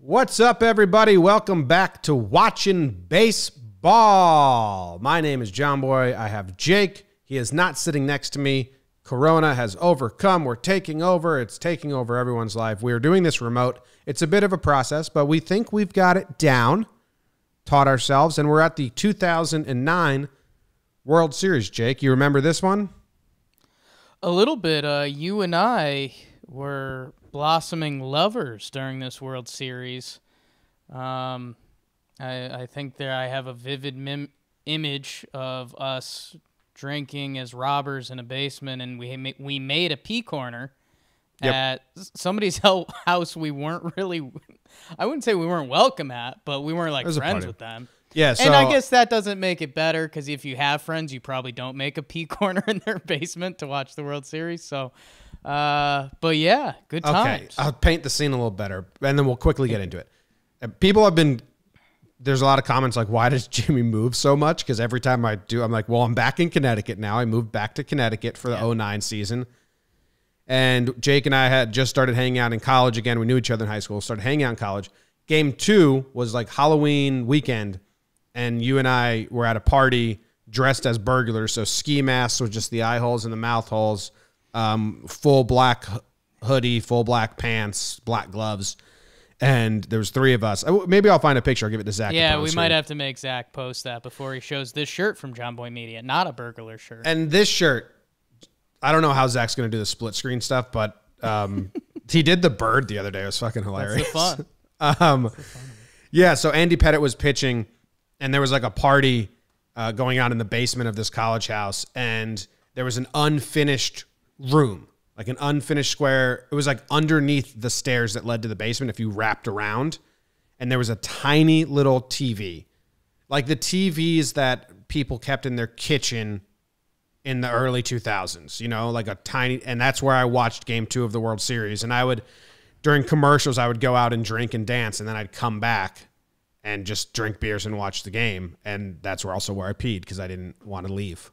What's up, everybody? Welcome back to Watchin Baseball. My name is Jomboy. I have Jake. He is not sitting next to me. Corona has overcome. We're taking over. It's taking over everyone's life. We are doing this remote. It's a bit of a process, but we think we've got it down, taught ourselves, and we're at the 2009 World Series. Jake, you remember this one? A little bit. You and I were blossoming lovers during this World Series. I think I have a vivid image of us drinking as robbers in a basement, and we made a pee corner at somebody's house. We weren't really, I wouldn't say we weren't welcome at, but we weren't like friends with them. Yeah, so, and I guess that doesn't make it better, because if you have friends, you probably don't make a pee corner in their basement to watch the World Series. So, but yeah, good times. Okay, I'll paint the scene a little better, and then we'll quickly get into it. People have been, there's a lot of comments like, why does Jimmy move so much? Because every time I do, I'm like, well, I'm back in Connecticut now. I moved back to Connecticut for the 09 season. And Jake and I had just started hanging out in college again. We knew each other in high school, started hanging out in college. Game 2 was like Halloween weekend, and you and I were at a party dressed as burglars. So ski masks with just the eye holes and the mouth holes, full black hoodie, full black pants, black gloves. And there was 3 of us. Maybe I'll find a picture. I'll give it to Zach. Yeah, we might have to make Zach post that before he shows this shirt from Jomboy Media, not a burglar shirt. And this shirt, I don't know how Zach's going to do the split screen stuff, but he did the bird the other day. It was fucking hilarious. That's the fun. Yeah, so Andy Pettit was pitching, and there was like a party going on in the basement of this college house, and there was an unfinished room, like an unfinished square. It was like underneath the stairs that led to the basement if you wrapped around, and there was a tiny little TV, like the TVs that people kept in their kitchen in the early 2000s, you know, like a tiny, and that's where I watched Game 2 of the World Series. And I would, during commercials, I would go out and drink and dance, and then I'd come back and just drink beers and watch the game. And that's also where I peed, because I didn't want to leave.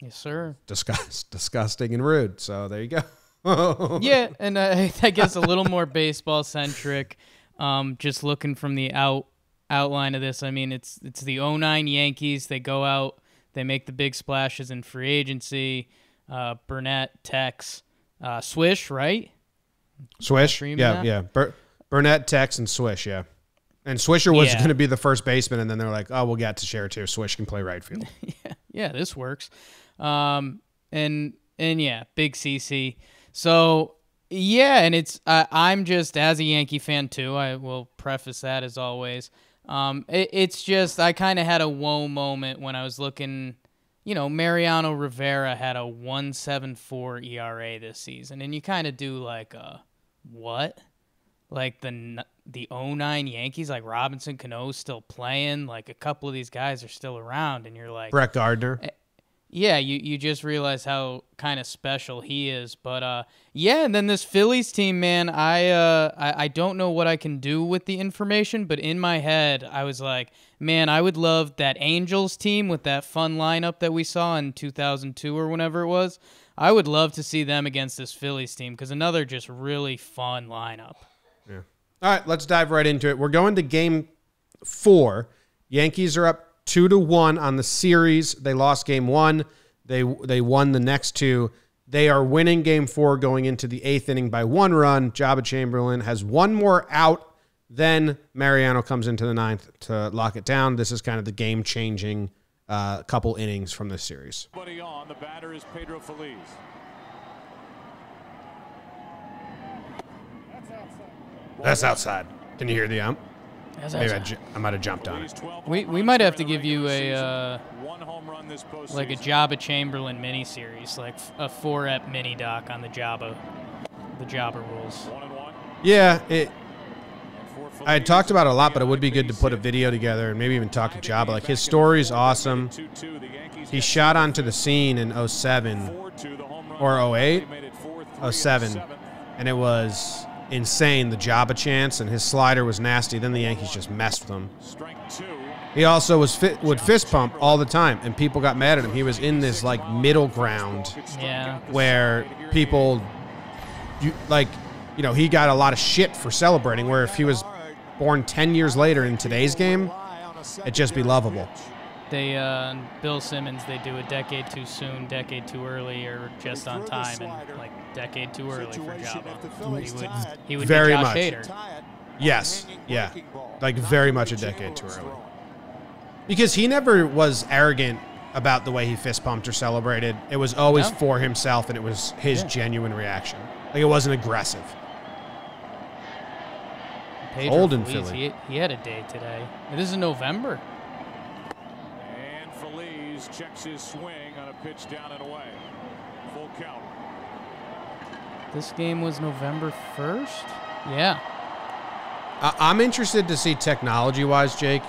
Yes, sir. Disgusting and rude. So there you go. Yeah, and I guess a little more baseball-centric, just looking from the outline of this. I mean, it's the 09 Yankees. They go out, they make the big splashes in free agency. Burnett, Tex, Swish, right? Swish, yeah. Burnett, Tex, and Swish, yeah. And Swisher was going to be the first baseman, and then they're like, oh, we'll get to share too. Swish can play right field. Yeah, this works. And yeah, big CC. So, yeah, and it's I'm just, as a Yankee fan too, I will preface that as always. It's just, I kind of had a whoa moment when I was looking, you know, Mariano Rivera had a 1.74 ERA this season, and you kind of do like what? Like the 09 Yankees, like Robinson Cano's still playing, like a couple of these guys are still around, and you're like, Brett Gardner. Yeah, you just realize how kind of special he is. But yeah, and then this Phillies team, man, I don't know what I can do with the information, but in my head I was like, man, I would love that Angels team with that fun lineup that we saw in 2002 or whenever it was. I would love to see them against this Phillies team, because another just really fun lineup. Yeah. All right, let's dive right into it. We're going to Game 4. Yankees are up 2-1 on the series. They lost Game 1. They won the next 2. They are winning Game 4 going into the 8th inning by 1 run. Jabba Chamberlain has 1 more out. Then Mariano comes into the 9th to lock it down. This is kind of the game-changing couple innings from this series. On the batter is Pedro Feliz. That's outside. Can you hear the ump? Maybe I might have jumped on it. We might have to give you a like a Jabba Chamberlain miniseries, like a 4-ep mini doc on the Jabba rules. Yeah, I had talked about it a lot, but it would be good to put a video together and maybe even talk to Jabba. Like, his story is awesome. He shot onto the scene in 07 or 08, 07, and it was insane, the Jabba chance, and his slider was nasty. Then the Yankees just messed with him. He also would fist pump all the time, and people got mad at him. He was in this like middle ground, where people, he got a lot of shit for celebrating. Where if he was born 10 years later in today's game, it'd just be lovable. They Bill Simmons, they do a decade too soon, decade too early, or just on time, and like decade too early for Jabba. He would Very be Josh much. Hader. Yes, yeah, like very much a decade too early. Because he never was arrogant about the way he fist pumped or celebrated. It was always for himself, and it was his genuine reaction. Like, it wasn't aggressive. Pedro Old in Feliz, Philly. He had a day today. This is November. And Feliz checks his swing on a pitch down and away. Full count. This game was November 1st? Yeah. I'm interested to see technology-wise, Jake,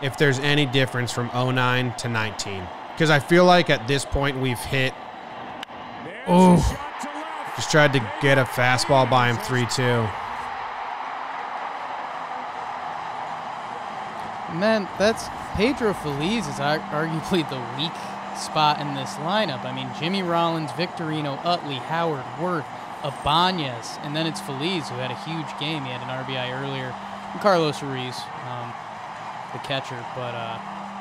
if there's any difference from 09 to 19. Because I feel like at this point we've hit... Oh, just tried to get a fastball by him 3-2. Man, that's Pedro Feliz is arguably the weak spot in this lineup. I mean, Jimmy Rollins, Victorino, Utley, Howard, Wirth, Ibanez, and then it's Feliz, who had a huge game. He had an RBI earlier. And Carlos Ruiz, the catcher. But,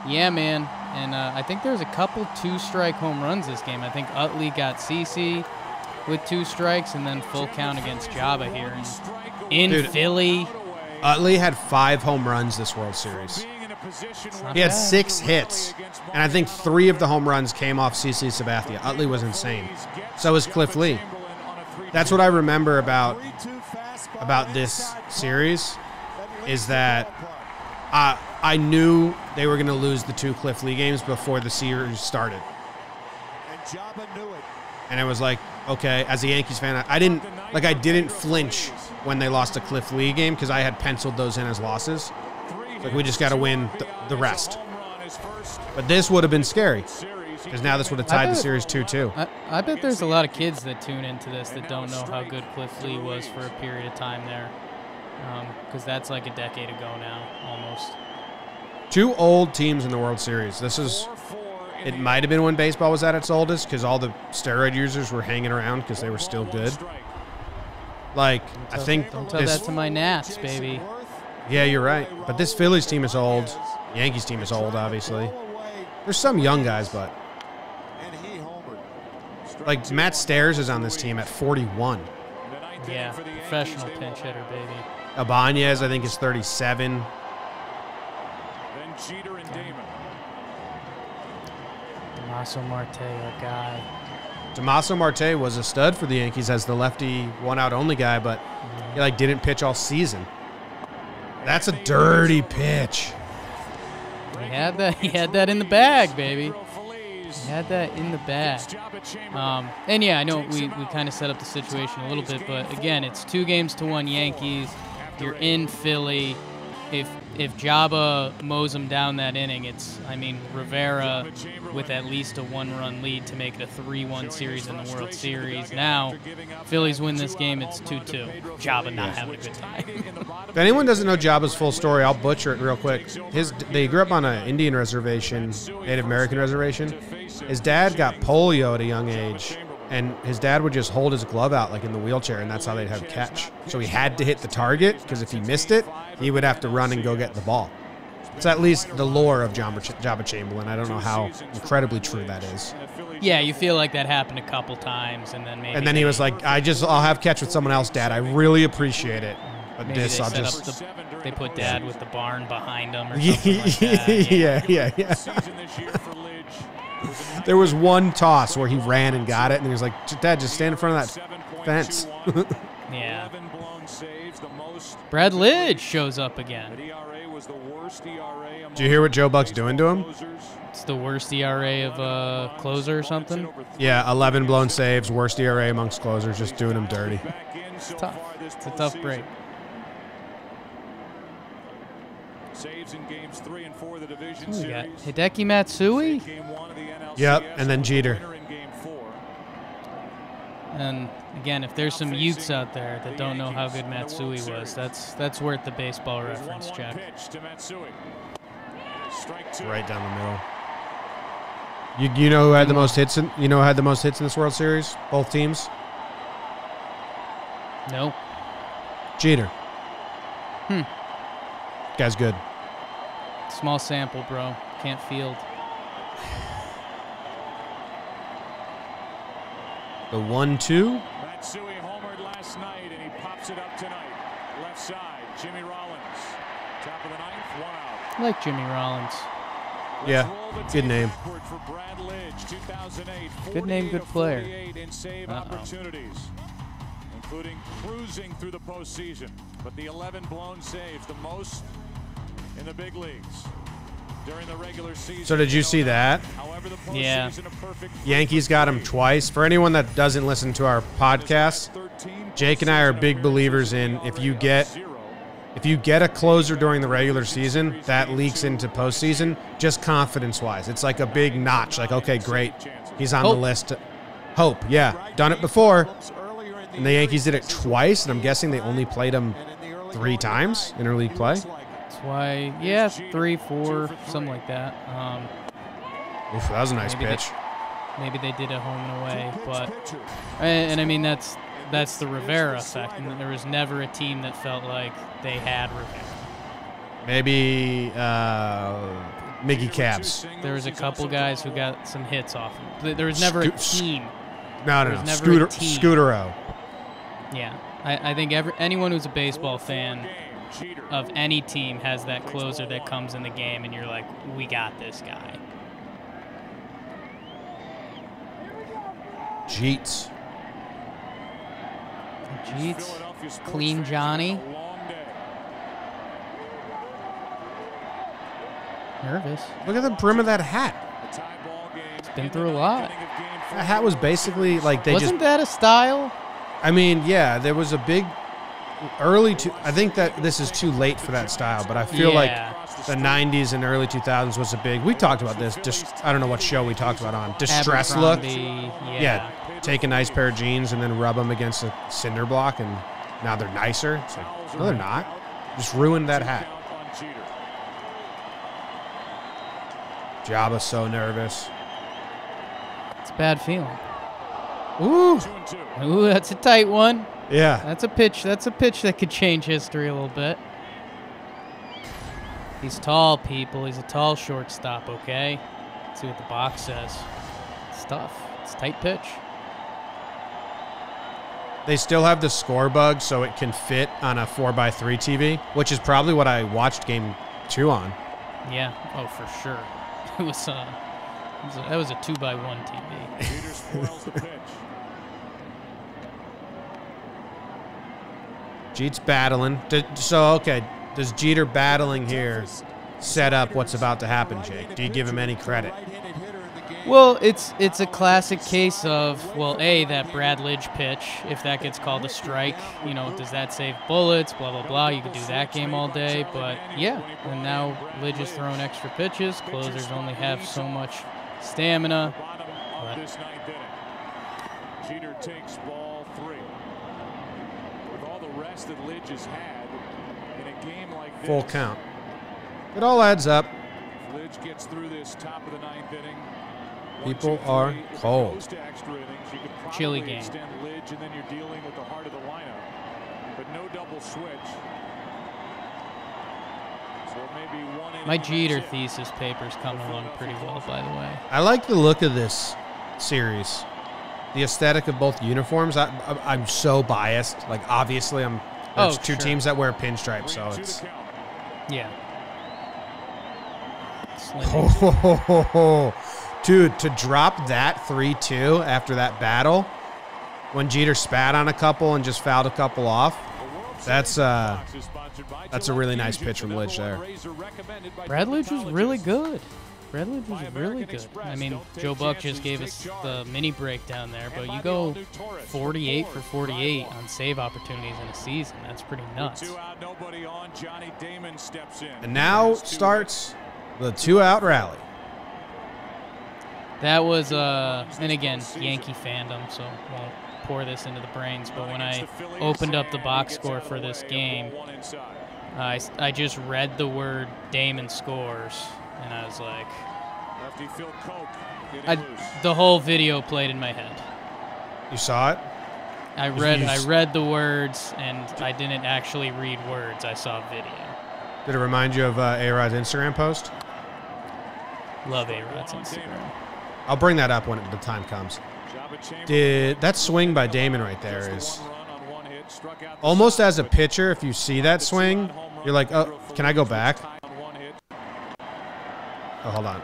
yeah, man. And I think there's a couple two-strike home runs this game. I think Utley got CC with 2 strikes, and then full count against Jabba here. And in Philly. Utley had 5 home runs this World Series. He had 6 hits, and I think 3 of the home runs came off CC Sabathia. Utley was insane. So was Cliff Lee. That's what I remember about this series, is that I knew they were going to lose the 2 Cliff Lee games before the series started. And it was like, okay, as a Yankees fan, I didn't flinch when they lost a Cliff Lee game because I had penciled those in as losses. Like, we just got to win the rest. But this would have been scary because now this would have tied the series 2-2. I bet there's a lot of kids that tune into this that don't know how good Cliff Lee was for a period of time there, because that's like a decade ago now, almost. 2 old teams in the World Series. It might have been when baseball was at its oldest because all the steroid users were hanging around because they were still good. Like, I think don't tell that to my Nats, baby. Yeah, you're right. But this Phillies team is old. Yankees team is old, obviously. There's some young guys, but like Matt Stairs is on this team at 41. Yeah, professional pinch hitter, baby. Ibanez, I think, is 37. Then Jeter and Damon. Damaso Marte, our guy. Damaso Marte was a stud for the Yankees as the lefty one-out only guy, but he didn't pitch all season. That's a dirty pitch. He had that in the bag, baby. He had that in the bag. And yeah, I know we kind of set up the situation a little bit, but again, it's 2-1 Yankees. You're in Philly. If Jabba mows them down that inning, Rivera with at least a 1-run lead to make it a 3-1 series in the World Series. Now, Phillies win this game, it's 2-2. Jabba not having a good time. If anyone doesn't know Jabba's full story, I'll butcher it real quick. They grew up on an Indian reservation, Native American reservation. His dad got polio at a young age, and his dad would just hold his glove out in the wheelchair, and that's how they'd have catch. So he had to hit the target, because if he missed it, he would have to run and go get the ball. It's at least the lore of Jabba Chamberlain. I don't know how incredibly true that is. Yeah, you feel like that happened a couple times, and then maybe. And then he was like, I'll have catch with someone else, Dad. I really appreciate it. But maybe this, they put Dad with the barn behind him or something like that. Yeah. There was one toss where he ran and got it, and he was like, Dad, just stand in front of that fence. Yeah. Brad Lidge shows up again. Do you hear what Joe Buck's doing to him? It's the worst ERA of a closer or something? Yeah, 11 blown saves, worst ERA amongst closers, just doing him dirty. It's tough. It's a tough break. Saves in games 3 and 4 of the division We got series. Hideki Matsui. Yep, and then Jeter. And again, if there's some youths out there that don't know how good Matsui was, that's worth the baseball reference check. Right down the middle. You know who had the most hits in this World Series? Both teams? No. Jeter. guy's good. Small sample, bro. Can't field. The 1-2. Matsui homered last night, and he pops it up tonight. Left side, Jimmy Rollins. Top of the ninth, 1 out. I like Jimmy Rollins. Yeah, good name. For Brad Lidge, 2008, Good name, good player. 48 in save opportunities, including cruising through the postseason. But the 11 blown saves, the most in the big leagues during the regular season. So did you see that? However, the Yeah. postseason, a perfect Yankees got him twice. For anyone that doesn't listen to our podcast, Jake and I are big believers in if you get a closer during the regular season, that leaks into postseason, just confidence-wise. It's like a big notch. Like, okay, great. He's on the list. Hope, yeah. Done it before. And the Yankees did it twice, and I'm guessing they only played him 3 times in interleague play. That's why, yeah, 3, 4, something like that. Oof, that was a nice pitch. Maybe they did it home and away, but and I mean that's the Rivera effect, and there was never a team that felt like they had Rivera. Maybe Mickey Cabs. There was a couple guys who got some hits off him. There was never a team. No. There was never a team. Scootero. Yeah, I think anyone who's a baseball fan of any team has that closer that comes in the game, and you're like, we got this guy. Jeets. Clean Johnny. Nervous. Look at the brim of that hat. It's been through a lot. That hat was basically like they Wasn't that a style? I mean, yeah, there was a big I think that this is too late for that style, but I feel like the 90s and early 2000s was a big. We talked about this. Just I don't know what show we talked about on distress look. Yeah, take a nice pair of jeans and then rub them against a cinder block, and now they're nicer. It's like, no, they're not. Just ruined that hat. Jabba's so nervous. It's a bad feeling. Ooh, that's a tight one. Yeah, That's a pitch. That's a pitch that could change history a little bit. He's tall, people. He's a tall shortstop, okay? Let's see what the box says. It's tough. It's a tight pitch. they still have the score bug, so it can fit on a 4x3 TV, which is probably what I watched Game 2 on. Yeah. Oh, for sure. It was that was a 2x1 TV. Jeet's battling. Okay, does Jeter battling here set up what's about to happen, Jake? Do you give him any credit? Well, it's a classic case of, well, A, that Brad Lidge pitch, if that gets called a strike, you know, does that save bullets, blah, blah, blah. You could do that game all day. But, yeah, and now Lidge is throwing extra pitches. Closers only have so much stamina. Jeter takes ball 3. With all the rest that Lidge has had in a game like this. Full count. It all adds up. Lidge gets through this top of the 9th inning. People are cold. Chilly game. Lidge, and then you're dealing with the heart of the lineup, but no double switch. So maybe one. My Jeter thesis paper's coming along pretty well, by the way. I like the look of this series. The aesthetic of both uniforms. I'm so biased. Like, obviously, there's two teams that wear pinstripes, so it's. Yeah. Dude, to drop that 3-2 after that battle, when Jeter spat on a couple and just fouled a couple off, that's a really nice pitch from Lidge there. Brad Lidge was really good. Brad Lidge was really good. I mean, Joe Buck just gave us the mini breakdown there, but you go 48 for 48 on save opportunities in a season. That's pretty nuts. And now starts the 2-out rally. That was, and again, Yankee fandom, so won't pour this into the brains, but when I opened up the box score for this game, I just read the word Damon scores, and I was like, the whole video played in my head. You saw it? I read the words, and I didn't actually read words. I saw video. Did it remind you of A-Rod's Instagram post? Love A-Rod's Instagram. I'll bring that up when the time comes. That swing by Damon right there is almost as a pitcher. If you see that swing, you're like, oh, can I go back? Oh, hold on.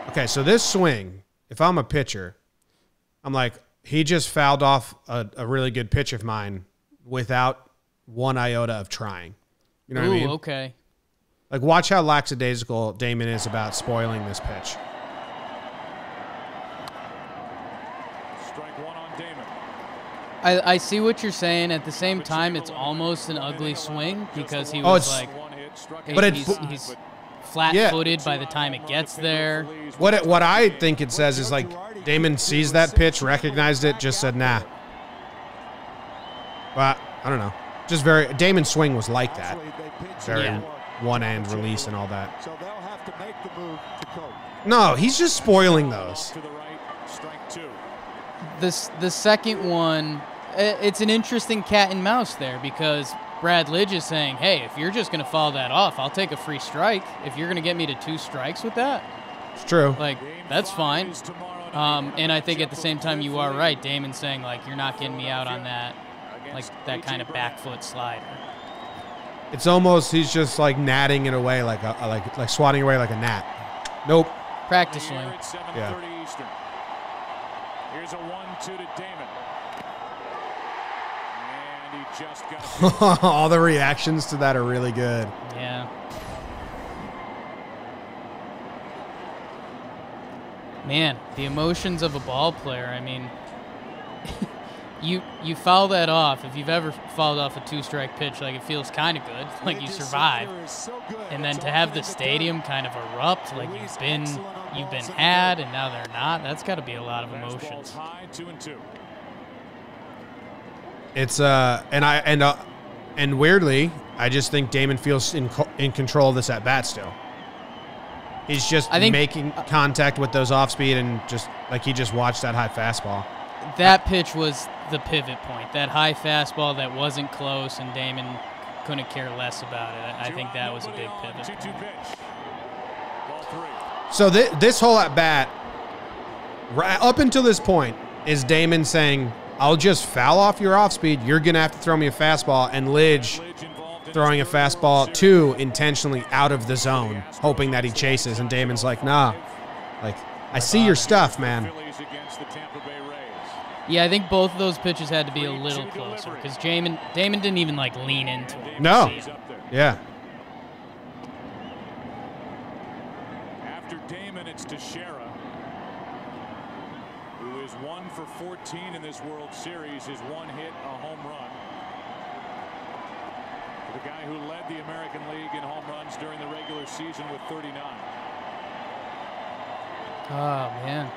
Okay, so this swing, if I'm a pitcher, I'm like, he just fouled off a really good pitch of mine without one iota of trying. You know what I mean? Okay. Like, watch how lackadaisical Damon is about spoiling this pitch. Strike one on Damon. I see what you're saying. At the same time, it's almost an ugly swing because he was he's flat-footed by the time it gets there. What I think it says is, like, Damon sees that pitch, recognized it, just said, nah. But, I don't know. Just Damon's swing was like that. Very one-hand release and all that. So they'll have to make the move to cope. No, he's just spoiling those. To the right, strike two. The second one, it's an interesting cat and mouse there because Brad Lidge is saying, hey, if you're just going to foul that off, I'll take a free strike. If you're going to get me to 2 strikes with that, It's true. like, that's fine. And I think at the same time you are right. Damon's saying, like, you're not getting me out on that, like, that kind of back foot slider. It's almost he's just like natting it away, like swatting away like a gnat. Nope. Practice swing. Yeah. Eastern. Here's a 1-2 to Damon. And he just got All the reactions to that are really good. Yeah. Man, the emotions of a ball player. I mean, you foul that off. If you've ever fouled off a 2-strike pitch, like, it feels kind of good, like you survive. And then to have the stadium kind of erupt, like you've been had and now they're not. That's got to be a lot of emotions. high, 2-2. It's and weirdly, I just think Damon feels in control of this at bat still. He's just making contact with those off speed and just like he just watched that high fastball. That pitch was the pivot point. That high fastball that wasn't close, and Damon couldn't care less about it. I think that was a big pivot. 2-2 pitch. Ball 3. So this whole at bat, up until this point, is Damon saying, "I'll just foul off your off speed. You're gonna have to throw me a fastball," and Lidge throwing a fastball intentionally out of the zone, hoping that he chases. And Damon's like, "Nah, like I see your stuff, man." Phillies against the Tampa Bay Rays. Yeah, I think both of those pitches had to be a little closer because Damon didn't even like lean into it. No. He's up there. Yeah. After Damon, it's Teixeira, who is 1 for 14 in this World Series. His one hit, a home run. The guy who led the American League in home runs during the regular season with 39. Oh man,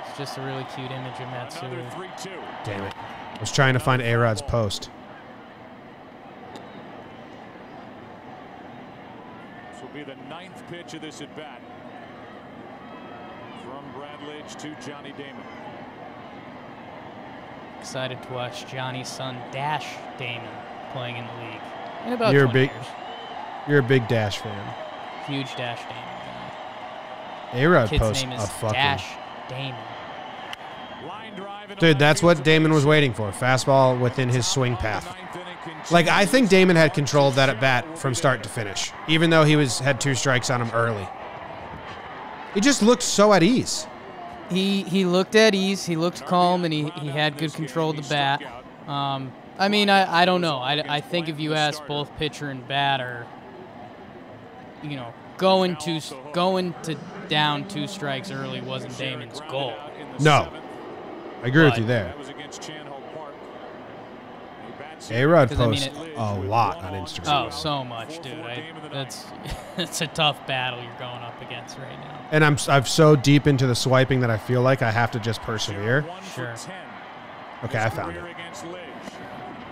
it's just a really cute image of Matsui. Another 3-2. Damn it. I was trying to find A-Rod's post. This will be the 9th pitch of this at bat from Brad Lidge to Johnny Damon. Excited to watch Johnny's son Dash Damon playing in the league in about You're 20 years. You're a big Dash fan. Huge Dash Damon guy. A-Rod Kid's posts name a is fucking... Dash Damon. Line drive into Dude, that's left what field. Damon was waiting for. Fastball within his swing path. Like, I think Damon had control of that at bat from start to finish, even though he had 2 strikes on him early. He just looked so at ease. He looked at ease. He looked calm, and he had good control of the bat. I mean, I don't know. I think if you ask both pitcher and batter, you know, going to down 2 strikes early wasn't Damon's goal. No. I agree with you there. That was against Chan-Ho Park. He bats A-Rod 'Cause, I mean, posts a lot on Instagram. Oh, so much, dude. That's a tough battle you're going up against right now. And I'm so deep into the swiping that I feel like I have to just persevere. 1 for Sure. 10. Okay, I His found career it. against Lidge.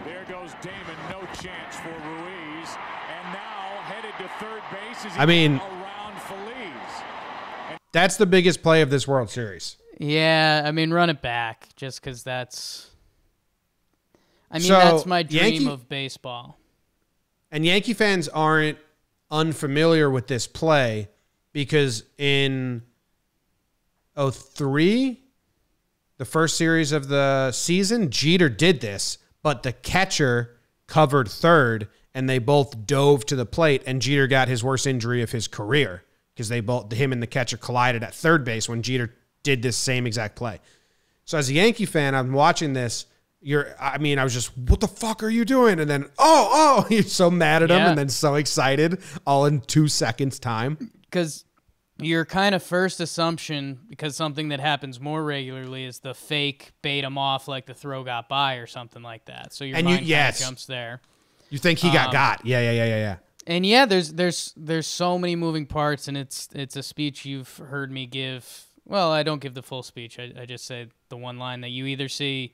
There goes Damon, no chance for Ruiz, and now headed to third base as he I mean- around Feliz. That's the biggest play of this World Series. Yeah, I mean, run it back just because that's. I mean, So, that's my dream Yankee- of baseball. And Yankee fans aren't unfamiliar with this play because in 2003, the first series of the season, Jeter did this, but the catcher covered third, and they both dove to the plate, and Jeter got his worst injury of his career because him and the catcher collided at third base when Jeter did this same exact play. So as a Yankee fan, I'm watching this. I was just, what the fuck are you doing? And then, you're so mad at him and then so excited all in 2 seconds time. Because your kind of first assumption, because something that happens more regularly, is the fake bait him off like the throw got by or something like that. So your mind kind of jumps there. You think he got. Yeah. And yeah, there's so many moving parts, and it's a speech you've heard me give. Well, I don't give the full speech. I just say the one line that you either see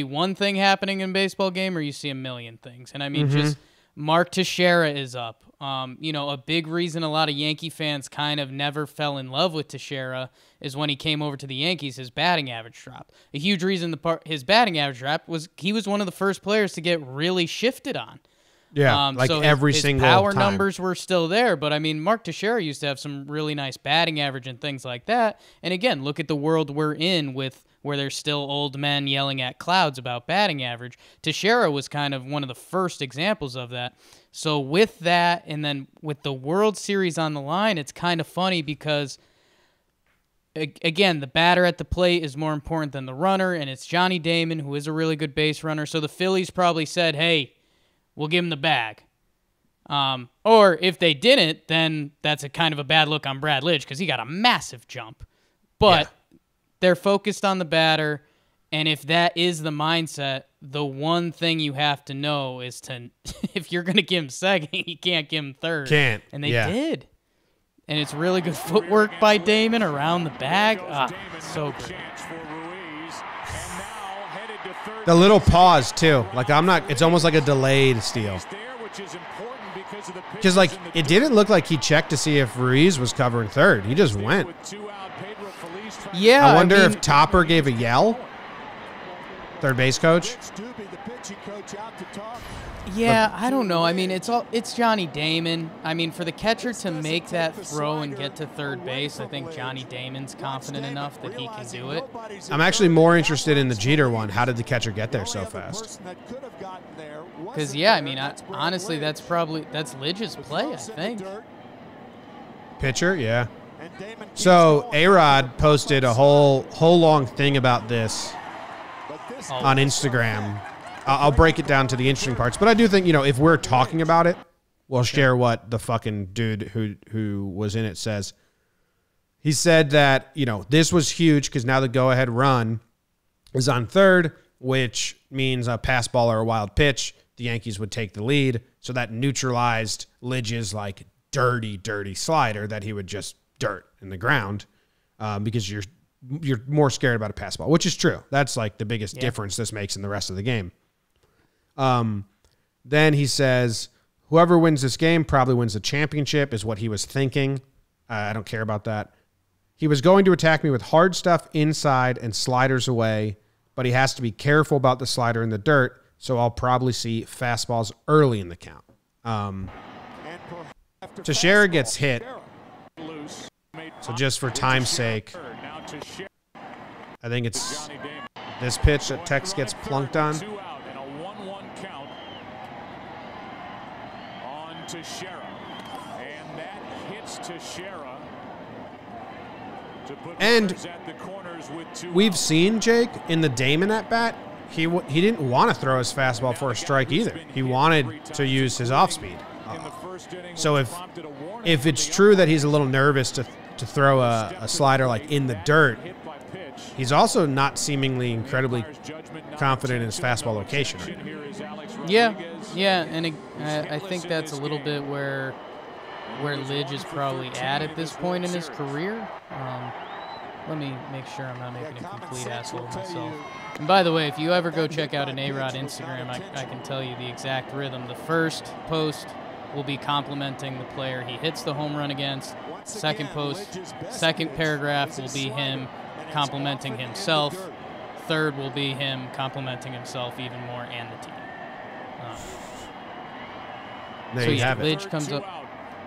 one thing happening in a baseball game or you see a million things. And I mean, just Mark Teixeira is up. A big reason a lot of Yankee fans kind of never fell in love with Teixeira is when he came over to the Yankees, his batting average dropped. A huge reason his batting average dropped was he was one of the first players to get really shifted on. Yeah, so his single power time. Numbers were still there, but I mean, Mark Teixeira used to have some really nice batting average and things like that. And again, look at the world we're in where there's still old men yelling at clouds about batting average. Teixeira was kind of one of the first examples of that. So with that, and then with the World Series on the line, it's kind of funny because, again, the batter at the plate is more important than the runner, and it's Johnny Damon, who is a really good base runner. So the Phillies probably said, hey, we'll give him the bag. Or if they didn't, then that's a kind of a bad look on Brad Lidge because he got a massive jump. But they're focused on the batter, and if that is the mindset, the one thing you have to know is if you're going to give him second, you can't give him third. Can't. And they did. And it's really good footwork by Damon around the bag. So good. The little pause, too. It's almost like a delayed steal. Because, it didn't look like he checked to see if Ruiz was covering third. He just went. Yeah. I wonder if Topper gave a yell. Third base coach. Yeah, I don't know. I mean, it's Johnny Damon. I mean, for the catcher to make that throw and get to third base, I think Johnny Damon's confident enough that he can do it. I'm actually more interested in the Jeter one. How did the catcher get there so fast? Because, I mean, honestly, that's Lidge's play, I think. Pitcher, yeah. So A-Rod posted a whole long thing about this on Instagram. I'll break it down to the interesting parts, but I do think, if we're talking about it, we'll share what the fucking dude who was in it says. He said that, this was huge because now the go-ahead run is on third, which means a pass ball or a wild pitch. The Yankees would take the lead, so that neutralized Lidge's dirty slider that he would just dirt in the ground because you're more scared about a pass ball, which is true. That's the biggest difference this makes in the rest of the game. Then he says, whoever wins this game probably wins the championship is what he was thinking. I don't care about that. He was going to attack me with hard stuff inside and sliders away, but he has to be careful about the slider in the dirt, so I'll probably see fastballs early in the count. Teixeira gets hit. So just for time's sake, I think it's this pitch that Tex gets plunked on. Teixeira, and that hits Teixeira. And we've seen Jake in the Damon at bat. He didn't want to throw his fastball for a strike either. He wanted to use his off speed. So if it's true that he's a little nervous to throw a slider in the dirt, he's also not seemingly incredibly confident in his fastball location. Yeah, and I think that's a little bit where Lidge is probably at this point in his career. Let me make sure I'm not making a complete asshole of myself. And by the way, if you ever go check out an A-Rod Instagram, I can tell you the exact rhythm. The first post will be complimenting the player he hits the home run against. Second paragraph will be him complimenting himself. Third will be him complimenting himself even more and the team. There you have it. Lidge comes up.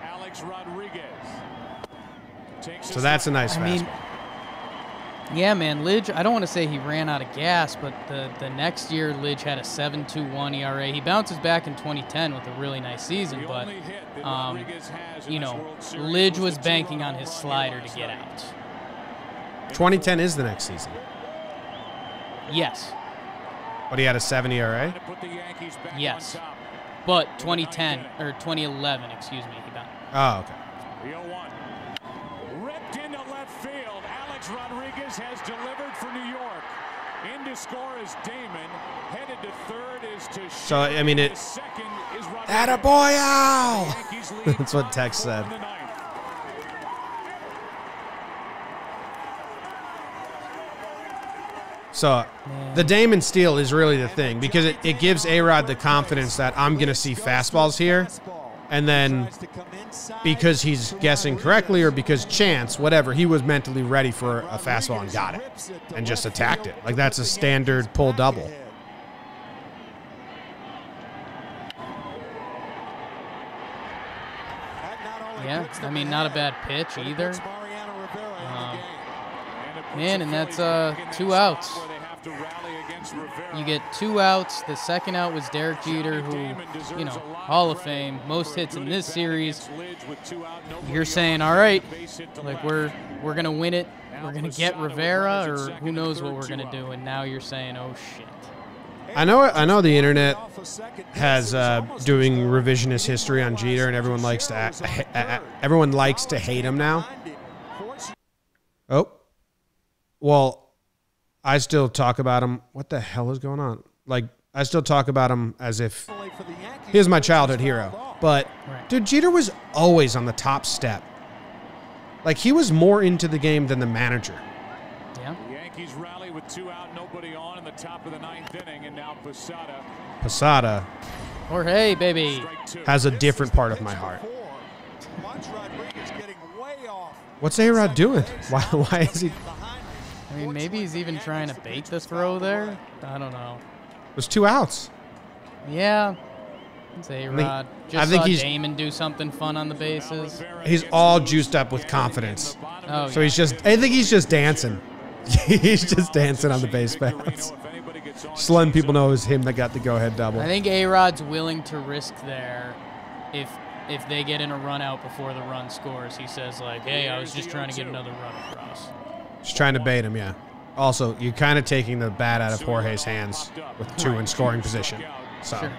Alex Rodriguez takes So that's a nice fastball. mean, yeah, man, Lidge, I don't want to say he ran out of gas, but the next year, Lidge had a 7.21 ERA. He bounces back in 2010 with a really nice season, but, you know, Lidge was banking on his slider to get out. 2010 is the next season. Yes. But he had a 7 ERA? Yes. But 2010, or 2011, excuse me, he bounced. Oh, okay. The 0-1. Ripped into left field. Alex Rodriguez has delivered for New York. In to score is Damon. Headed to third is to So, I mean, it... second is Rodriguez. Attaboy, Al! Yankees lead That's what Tex said. 4 in the ninth. So, the Damon steal is really the thing because it gives A-Rod the confidence that I'm going to see fastballs here. And then because he's guessing correctly or because chance, whatever, he was mentally ready for a fastball and got it and just attacked it. Like, that's a standard pull double. Yeah, I mean, not a bad pitch either. Man, and that's 2 outs. You get 2 outs. The second out was Derek Jeter, who, you know, Hall of Fame, most hits in this series. You're saying, all right, like we're gonna win it. We're gonna get Rivera, or who knows what we're gonna do. And now you're saying, oh shit. I know the internet has doing revisionist history on Jeter, and everyone likes to hate him now. Oh. Well, I still talk about him. What the hell is going on? Like, I still talk about him as if he was my childhood hero. But, dude, Jeter was always on the top step. Like, he was more into the game than the manager. Yeah. The Yankees rally with 2 out, nobody on in the top of the 9th inning, and now Posada Jorge, baby. has a different part of my heart. What's A-Rod doing? Why is he... I mean, maybe he's even trying to bait the throw there. I don't know. There's 2 outs. Yeah. It's A-Rod. Just saw Damon do something fun on the bases. He's all juiced up with confidence. Oh, So he's just... I think he's just dancing. He's just dancing on the base paths. Just letting people know it was him that got the go-ahead double. I think A-Rod's willing to risk there if they get in a run out before the run scores. He says, like, hey, I was just trying to get another run across. Just trying to bait him, yeah. Also, you're kind of taking the bat out of Jorge's hands with 2 in scoring position. So, Sure.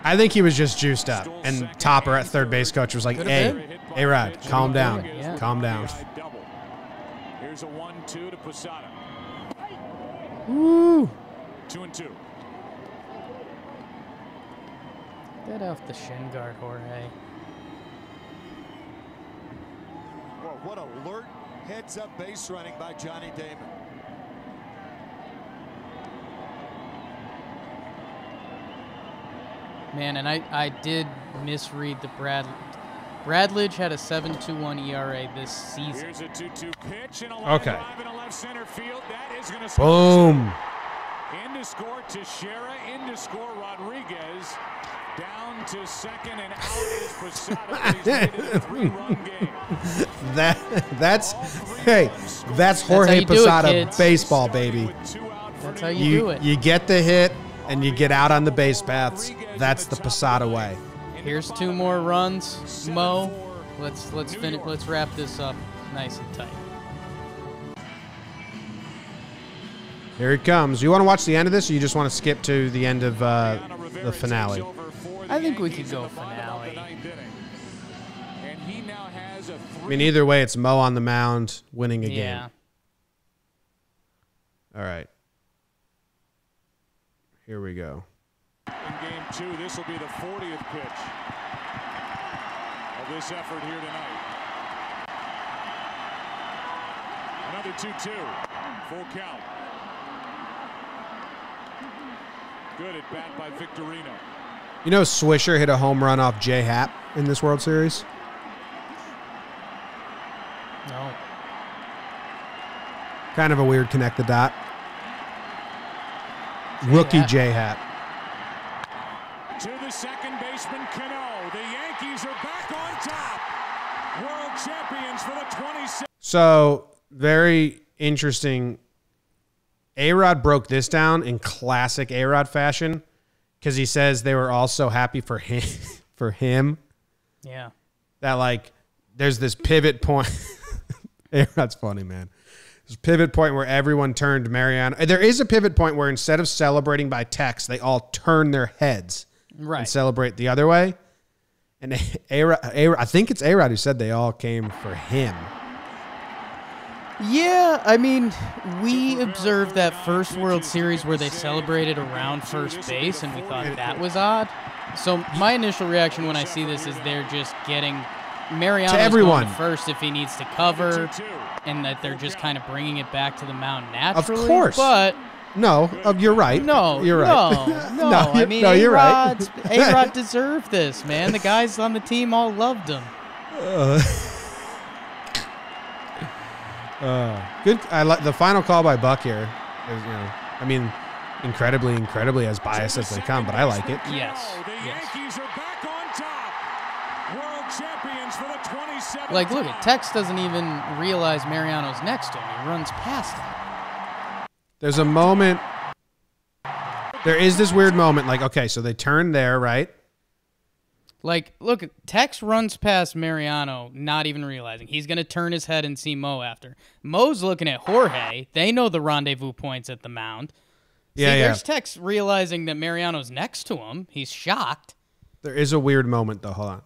I think he was just juiced up. And Topper at third base coach was like, hey, A-Rod, calm down. Yeah. Calm down. Here's a 1-2 to Posada. Woo. 2-2. Get off the shin guard, Jorge. Well, what alert heads-up base running by Johnny Damon. Man, and I did misread the Bradledge had a 7.21 ERA this season. Here's a 2-2 pitch and a line drive in left center field. That is going to Boom. In to score Teixeira, in to score Rodriguez. Down to second and out is Posada. He's made it a 3-run game. That's Jorge Posada kids. baseball, baby. That's how you do it. You get the hit and you get out on the base paths. That's the Posada way. Here's 2 more runs, Mo. Let's finish. Let's wrap this up nice and tight. Here it comes. You want to watch the end of this, or you just want to skip to the end of the finale? I think we could go finale. I mean, either way, it's Mo on the mound winning a game. Yeah. All right. Here we go. In game 2, this will be the 40th pitch of this effort here tonight. Another 2-2. Full count. Good at bat by Victorino. You know Swisher hit a home run off J. Happ in this World Series? No. Kind of a weird connect the dot. Rookie J. Happ. To the second baseman, Cano. The Yankees are back on top. World champions for the 26th. So, very interesting. A-Rod broke this down in classic A-Rod fashion because he says they were all so happy for him, Yeah. that, like, there's this pivot point. A-Rod's funny, man. There's a pivot point where everyone turned Mariano. There is a pivot point where instead of celebrating by text, they all turn their heads and celebrate the other way. And I think it's A-Rod who said they all came for him. Yeah, I mean, we observed that first World Series where they celebrated around first base, and we thought that was odd. So my initial reaction when I see this is they're just getting Mariano's going to first if he needs to cover, and that they're just kind of bringing it back to the mound naturally. Of course. But no, you're right. No, you're right. No, I mean, you're right. A-Rod deserved this, man. The guys on the team all loved him. Good. I like the final call by Buck here. Is, I mean, incredibly as biased as they come, but I like it. Yes. The Yankees are back on top. World champions for the 27th. Like, look, Tex doesn't even realize Mariano's next to him. He runs past him. There's a moment. There is this weird moment. Like, okay, so they turn there, right? Like, look, Tex runs past Mariano, not even realizing. He's going to turn his head and see Mo after. Mo's looking at Jorge. They know the rendezvous points at the mound. There's Tex realizing that Mariano's next to him. He's shocked. There is a weird moment, though. Hold on.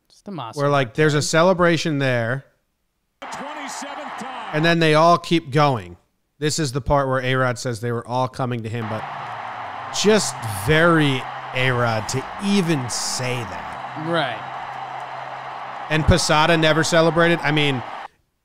It's the Moss. Where, like, there's a celebration there. And then they all keep going. This is the part where A-Rod says they were all coming to him, but just very A-Rod to even say that. Right. And Posada never celebrated. I mean,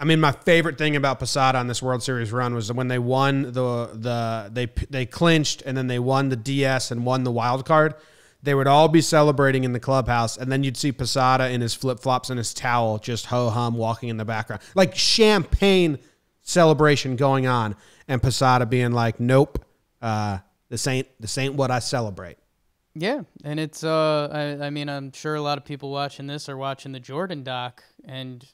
my favorite thing about Posada on this World Series run was when they won they clinched and then they won the DS and won the wild card. They would all be celebrating in the clubhouse, and then you'd see Posada in his flip-flops and his towel just ho-hum walking in the background. Like champagne celebration going on, and Posada being like, nope, this ain't what I celebrate. Yeah, and it's, I mean, I'm sure a lot of people watching this are watching the Jordan doc, and,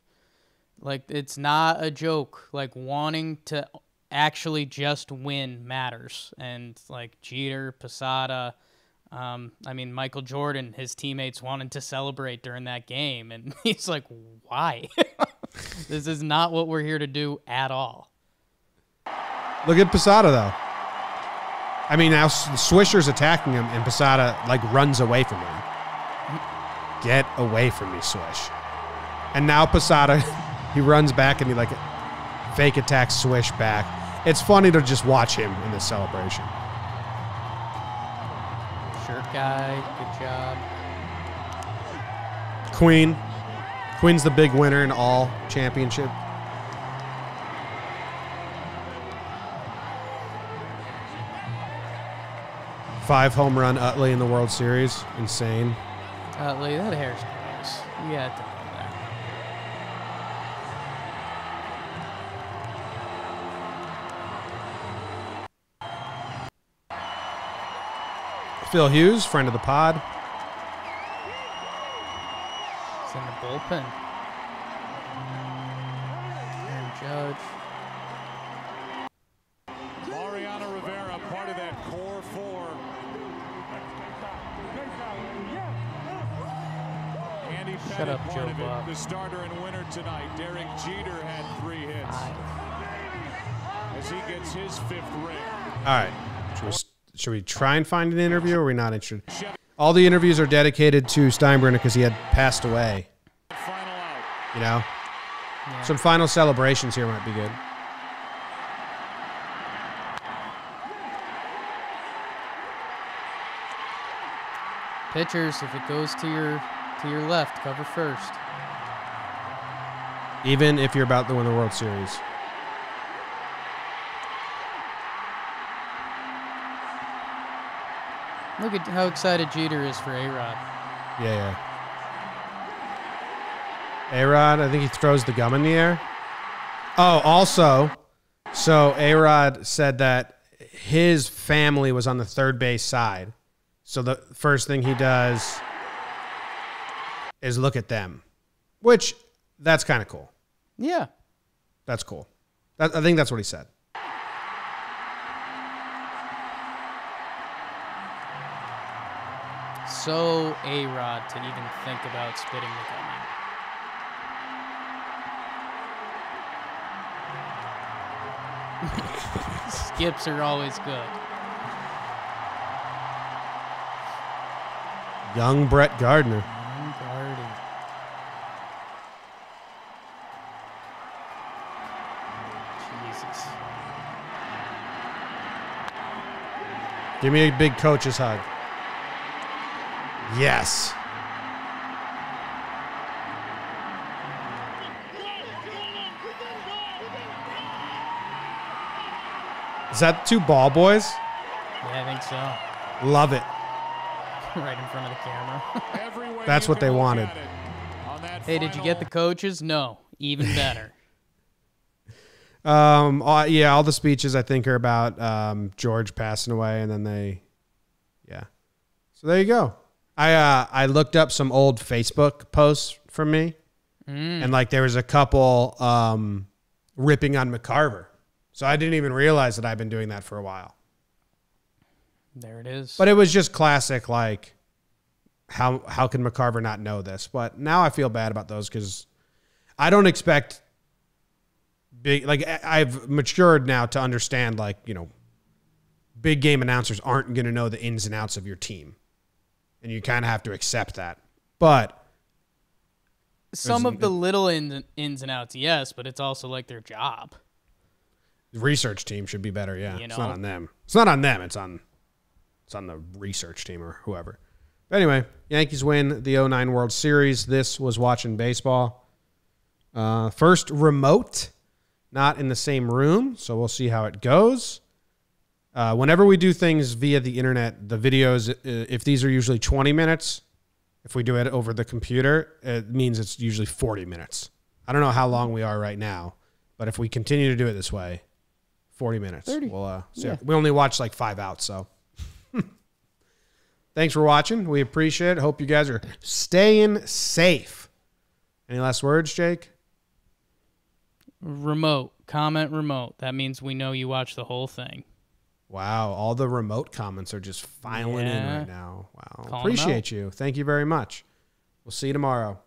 like, it's not a joke. Like, wanting to actually just win matters. And, like, Jeter, Posada... I mean, Michael Jordan, his teammates wanted to celebrate during that game, and he's like, why? This is not what we're here to do at all. Look at Posada, though. I mean, now Swisher's attacking him, and Posada, like, runs away from him. Get away from me, Swish. And now Posada, he runs back, and he, like, fake attacks Swish back. It's funny to just watch him in this celebration. Guy, good job. Queen's the big winner in all championship. Five home run Utley in the World Series. Insane. Utley, that hair's gross. You got to know Phil Hughes, friend of the pod. It's in the bullpen. Aaron Judge. Mariano Rivera, part of that core four. Andy Shut up, part Joe of Buck. the starter and winner tonight. Derek Jeter had 3 hits. As he gets his 5th ring. All right. Should we try and find an interview, or are we not interested? All the interviews are dedicated to Steinbrenner because he had passed away. Final out. You know? Yeah. Some final celebrations here might be good. Pitchers, if it goes to your left, cover first. Even if you're about to win the World Series. Look at how excited Jeter is for A-Rod. Yeah. A-Rod, I think he throws the gum in the air. Oh, also, so A-Rod said that his family was on the third base side. So the first thing he does is look at them, which that's kind of cool. Yeah. That's cool. I think that's what he said. So A-Rod to even think about spitting the gun out. Skips are always good. Young Brett Gardner. Young Gardy. Jesus. Give me a big coach's hug. Yes. Is that 2 ball boys? Yeah, I think so. Love it. Right in front of the camera. That's what they wanted. Hey, did you get the coaches? No. Even better. Yeah, all the speeches I think are about George passing away, and then yeah. So there you go. I looked up some old Facebook posts from me, and like there was a couple ripping on McCarver. So I didn't even realize that I've been doing that for a while. There it is. But it was just classic, like, how can McCarver not know this? But now I feel bad about those because I don't expect big, like, I've matured now to understand, like, you know, big game announcers aren't going to know the ins and outs of your team. And you kind of have to accept that. But some of the little ins and outs, yes, but it's also like their job. the research team should be better, yeah. You It's know? not on them. It's not on them. It's on the research team or whoever. But anyway, Yankees win the 09 World Series. This was Watching Baseball. First remote, not in the same room, so we'll see how it goes. Whenever we do things via the internet, the videos, if these are usually 20 minutes, if we do it over the computer, it means it's usually 40 minutes. I don't know how long we are right now, but if we continue to do it this way, 40 minutes. 30. We'll see. Yeah. We only watched like 5 outs, so. Thanks for watching. We appreciate it. Hope you guys are staying safe. Any last words, Jake? Remote. Comment remote. That means we know you watch the whole thing. Wow, all the remote comments are just filing in Yeah. right now. Wow. Calling 'em Appreciate you. Thank you very much. We'll see you tomorrow.